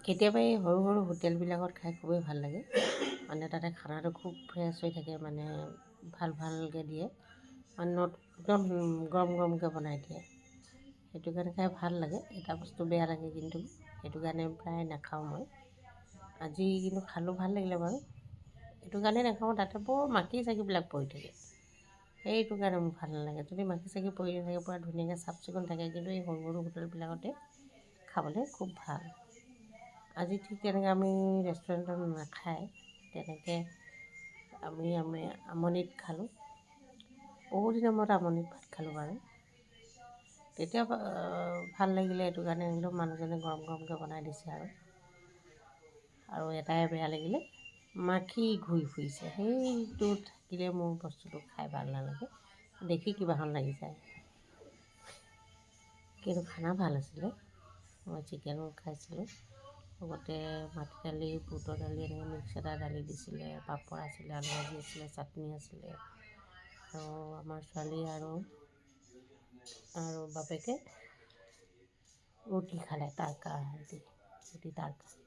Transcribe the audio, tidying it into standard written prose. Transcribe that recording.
কেতিয়াবা এই সৰু সৰু হোটেলবিলাকত খাই খুবেই ভাল লাগে। মানে তাতে খানাটো খুব ফ্ৰেছ হৈ থাকে, মানে ভালকৈ দিয়ে, মানে একদম গৰম গৰমকৈ বনাই দিয়ে। সেইটো কাৰণে খাই ভাল লাগে। এটা বস্তু বেয়া লাগে, কিন্তু সেইটো কাৰণে প্ৰায় নাখাওঁ মই। আজি কিন্তু খালোঁ, ভাল লাগিলে বাৰু। সেইটো কাৰণে নাখাওঁ, তাতে বৰ মাখি চাখিবিলাক পৰি থাকে, সেইটো কাৰণে মোৰ ভাল নালাগে। যদি মাখি চাখি পৰি নাথাকে, পূৰা ধুনীয়াকৈ চাফ চিকুণ থাকে, কিন্তু এই সৰু সৰু হোটেলবিলাকতে খাবলৈ খুব ভাল। আজি ঠিক তেনেকৈ আমি ৰেষ্টুৰেণ্টত নাখায়, তেনেকৈ আমি আমনিত খালোঁ। বহুত দিনৰ মূৰত আমনিত ভাত খালোঁ বাৰু। তেতিয়া ভাল লাগিলে, এইটো কাৰণে একদম মানুহজনে গৰম গৰমকৈ বনাই দিছে আৰু এটাই বেয়া লাগিলে, মাখি ঘূৰি ফুৰিছে। সেইটো থাকিলে মোৰ বস্তুটো খাই ভাল নালাগে, দেখি কিবাখন লাগি যায়। কিন্তু খানা ভাল আছিলে। মই চিকেন খাইছিলোঁ, লগতে মাটি দালি, বুটৰ দালি, এনেকৈ মিক্স এটা দালি দিছিলে, পাপৰ আছিলে, আলু ভাজি আছিলে, চাটনি আছিলে। আৰু আমাৰ ছোৱালী আৰু বাপেকে ৰুটি খালে, তাৰকা ৰুটি তাৰকা।